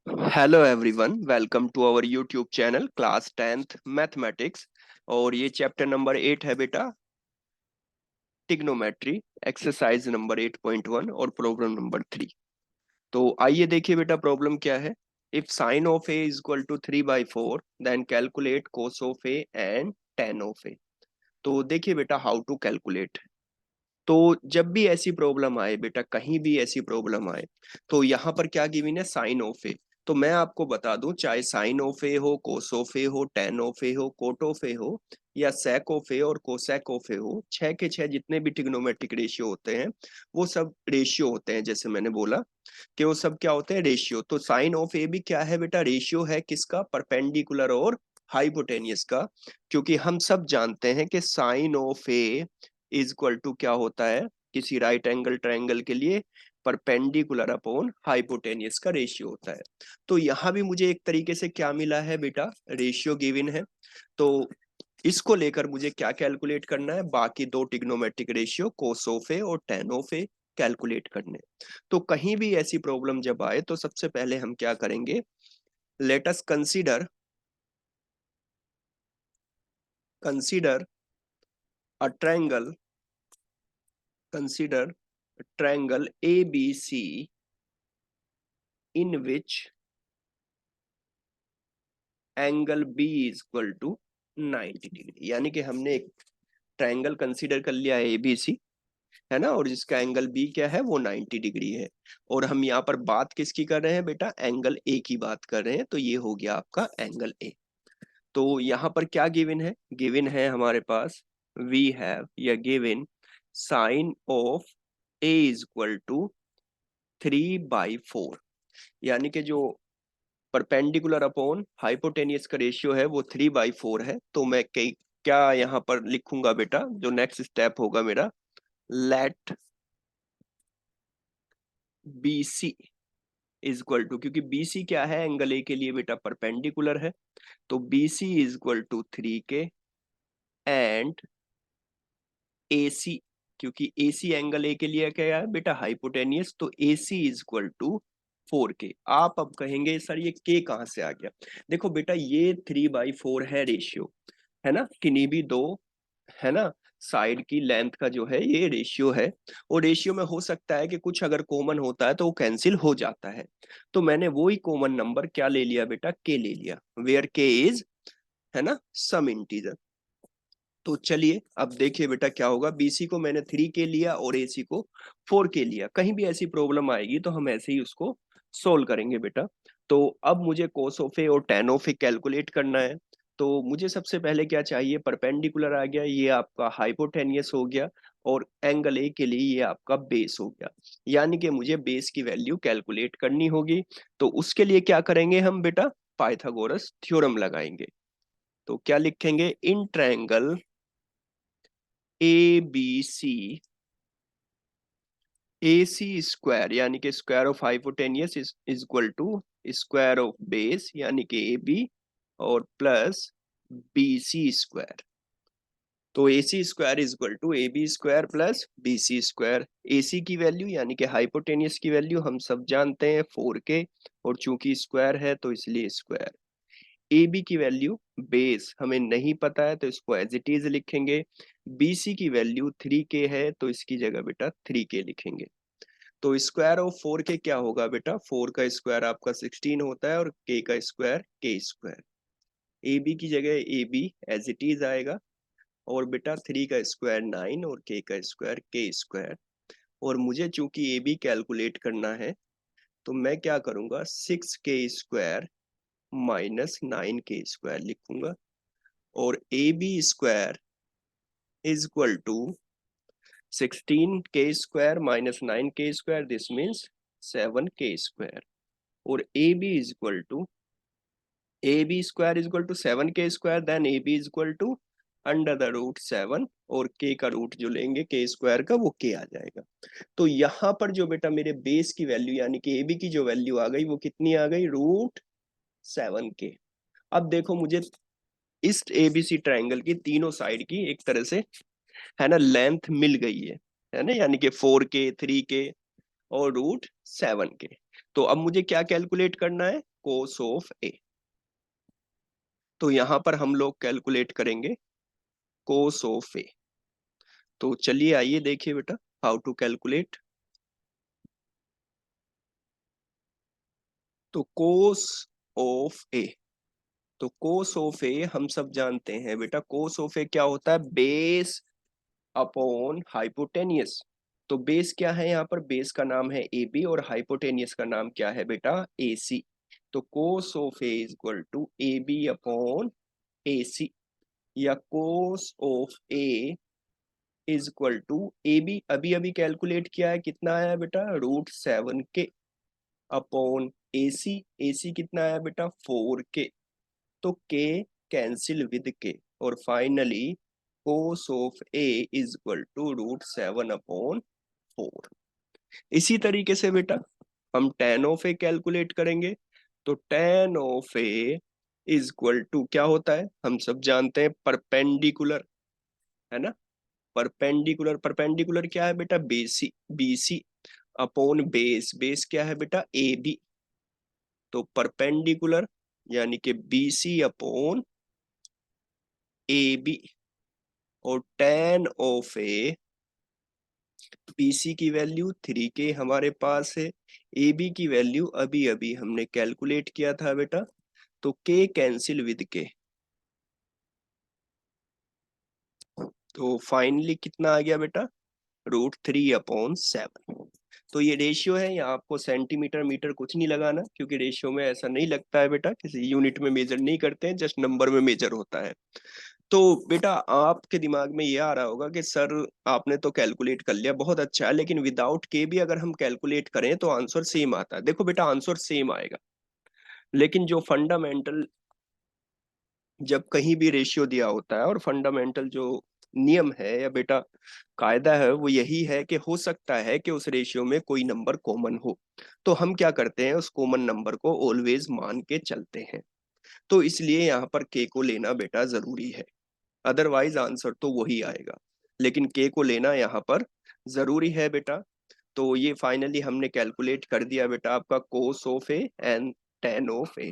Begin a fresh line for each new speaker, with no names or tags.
Hello everyone, welcome to our YouTube channel class 10th mathematics. और ये chapter number 8 है बेटा, टिग्नोमेट्री, एक्सरसाइज नंबर 8.1 और प्रॉब्लम नंबर 3। तो आइए देखिए बेटा, प्रॉब्लम क्या है। If sine of A is equal to 3/4 then calculate cos of A and tan of A. तो देखिए बेटा, हाउ टू कैलकुलेट। तो जब भी ऐसी प्रॉब्लम आए बेटा, कहीं भी ऐसी प्रॉब्लम आए, तो यहाँ पर क्या गिवन है, साइन ऑफ ए। तो मैं आपको बता दूं, चाहे साइन ऑफ ए हो, कोस ऑफ ए हो, टेन ऑफ ए हो, कोट ऑफ ए हो, या सेक ऑफ ए और कोसेक ऑफ ए हो, छह के छह जितने भी ट्रिग्नोमेट्रिक रेशियो होते हैं वो सब रेशियो होते हैं। जैसे मैंने बोला कि वो सब क्या होते हैं, रेशियो। तो साइन ऑफ ए भी क्या है बेटा, रेशियो है। किसका? परपेंडिकुलर और हाइपोटेनियस का। क्योंकि हम सब जानते हैं कि sine of A is equal to क्या होता है, किसी राइट एंगल ट्रायंगल के लिए परपेंडिकुलर अपॉन हाइपोटेनियस का रेशियो होता है। तो यहाँ भी मुझे एक तरीके से क्या मिला है बेटा, रेशियो गिवन है। तो इसको लेकर मुझे क्या कैलकुलेट करना है, बाकी दो ट्रिग्नोमेट्रिक रेशियो कोस ऑफ ए और टेन ऑफ ए कैलकुलेट करने। तो कहीं भी ऐसी प्रॉब्लम जब आए तो सबसे पहले हम क्या करेंगे, let us consider a triangle, consider triangle ABC in which angle B is equal to 90 degree. यानी कि हमने एक ट्रायंगल कंसीडर कर लिया है ABC, है ना, और जिसका एंगल B क्या है, वो 90 डिग्री है। और हम यहाँ पर बात किसकी कर रहे हैं बेटा, एंगल A की बात कर रहे हैं। तो ये हो गया आपका एंगल A। तो यहाँ पर क्या गिवन है, गिवन है हमारे पास, वी हैव या given sine of A is equal to 3/4। यानी कि जो परपेंडिकुलर अपॉन हाइपोटेनियस का रेशियो है वो 3/4 है। तो मैं कई क्या यहाँ पर लिखूंगा बेटा, जो नेक्स्ट स्टेप होगा मेरा, let B C is equal to, क्योंकि बी सी क्या है, एंगल ए के लिए बेटा परपेंडिकुलर है। तो B C is equal to 3 k and ए सी, क्योंकि ए सी एंगल ए के लिए क्या है बेटा, हाइपोटेनियस। तो A C is equal to 4 के। आप अब कहेंगे सर ये के कहाँ से आ गया। देखो बेटा, ये 3/4 है रेशियो, है ना, किन्हीं भी दो, है ना, साइड की लेंथ का जो है ये रेशियो है। और रेशियो में हो सकता है कि कुछ अगर कॉमन होता है तो वो कैंसिल हो जाता है। तो मैंने वो ही कॉमन नंबर क्या ले लिया बेटा, के ले लिया, वेयर के इज, है ना, सम इंटीजर। तो चलिए अब देखिए बेटा क्या होगा, बीसी को मैंने 3 के लिया और एसी को 4 के लिया। कहीं भी ऐसी प्रॉब्लम आएगी तो हम ऐसे ही उसको सोल्व करेंगे बेटा। तो अब मुझे कोस ऑफ ए और टेन ऑफ ए कैलकुलेट करना है। तो मुझे सबसे पहले क्या चाहिए, परपेंडिकुलर आ गया, ये आपका हाइपोटेनियस हो गया, और एंगल ए के लिए ये आपका बेस हो गया। यानी कि मुझे बेस की वैल्यू कैलकुलेट करनी होगी। तो उसके लिए क्या करेंगे हम बेटा, पाइथागोरस थ्योरम लगाएंगे। तो क्या लिखेंगे, in triangle A B C, A C square यानी कि square of hypotenuse is equal to square of base यानी कि ए बी, और प्लस बी सी स्क्वायर। तो A C square is equal to A B square plus B C square. A C की value यानी कि hypotenuse की value हम सब जानते हैं 4 के, और चूंकि स्क्वायर है तो इसलिए स्क्वायर। ए बी की वैल्यू बेस हमें नहीं पता है तो इसको एज इट इज लिखेंगे। बी सी की वैल्यू 3 के है तो इसकी जगह बेटा 3 के लिखेंगे। तो स्क्वायर ऑफ 4 के क्या होगा बेटा, 4 का स्क्वायर आपका 16 होता है, और के का स्क्वायर के स्क्वायर। ए बी की जगह A B as it is आएगा, और बेटा 3 का स्क्वायर 9 और के का स्क्वायर के स्क्वायर। और मुझे चूंकि ए बी कैलकुलेट करना है तो मैं क्या करूंगा, 6 के स्क्वायर माइनस 9 के स्क्वायर लिखूंगा। और A B square is equal to 16 k square minus 9 के square, this means 7 k square. और A B is equal to, A B square is equal to 7 k square, then A B is equal to under the root 7, और के का root जो लेंगे के square का वो के आ जाएगा। तो यहाँ पर जो बेटा मेरे बेस की वैल्यू यानी कि ए बी की जो वैल्यू आ गई वो कितनी आ गई, रूट 7 के। अब देखो मुझे इस एबीसी ट्रायंगल की तीनों साइड की एक तरह से, है ना, लेंथ मिल गई है ना, यानी कि 4 के, 3 के और रूट 7 के। तो अब मुझे क्या कैलकुलेट करना है, कोस ऑफ ए। तो यहां पर हम लोग कैलकुलेट करेंगे कोस ऑफ ए। तो चलिए आइए देखिए बेटा, हाउ टू कैलकुलेट। तो कोस ऑफ ए, तो कोस ऑफ ए हम सब जानते हैं बेटा, कोस ऑफ ए क्या होता है, बेस अपॉन हाइपोटेनियस। तो बेस क्या है, यहाँ पर बेस का नाम है ए बी और हाइपोटेनियस का नाम क्या है बेटा, ए सी। तो cos of A is equal to A B upon A C, या cos of A is equal to A B, अभी अभी कैलकुलेट किया है, कितना आया बेटा, √7 के अपॉन ए सी, ए सी कितना आया बेटा, 4 के। तो के कैंसिल विद के, और finally cos of A is equal to √7/4। इसी तरीके से बेटा हम tan ऑफ ए कैलकुलेट करेंगे। तो tan of A is equal to क्या होता है, हम सब जानते हैं, परपेंडिकुलर, है ना। परपेंडिकुलर, परपेंडिकुलर क्या है बेटा, बेसी, बीसी अपॉन बेस, बेस क्या है बेटा, ए बी। तो परपेंडिकुलर यानी कि बीसी अपॉन ए बी, और tan ऑफ ए, बीसी की वैल्यू 3 के हमारे पास है, ए बी की वैल्यू अभी अभी हमने कैलकुलेट किया था बेटा, तो के कैंसिल विद के। तो फाइनली कितना आ गया बेटा, √3/7। तो ये रेशियो है, यहाँ आपको सेंटीमीटर मीटर कुछ नहीं लगाना, क्योंकि रेशियो में ऐसा नहीं लगता है बेटा, किसी यूनिट में मेजर नहीं करते हैं, जस्ट नंबर में मेजर होता है। तो बेटा आपके दिमाग में ये आ रहा होगा कि सर आपने तो कैलकुलेट कर लिया, बहुत अच्छा है, लेकिन विदाउट के भी अगर हम कैलकुलेट करें तो आंसर सेम आता है। देखो बेटा आंसर सेम आएगा, लेकिन जो फंडामेंटल, जब कहीं भी रेशियो दिया होता है, और फंडामेंटल जो नियम है या बेटा कायदा है, वो यही है कि हो सकता है कि उस रेशियो में कोई नंबर कॉमन हो। तो हम क्या करते हैं, उस कॉमन नंबर को ऑलवेज मान के चलते हैं। तो इसलिए यहाँ पर के को लेना बेटा जरूरी है, अदरवाइज आंसर तो वही आएगा, लेकिन के को लेना यहाँ पर जरूरी है बेटा। तो ये फाइनली हमने कैलकुलेट कर दिया बेटा, आपका कोस of A and tan of A.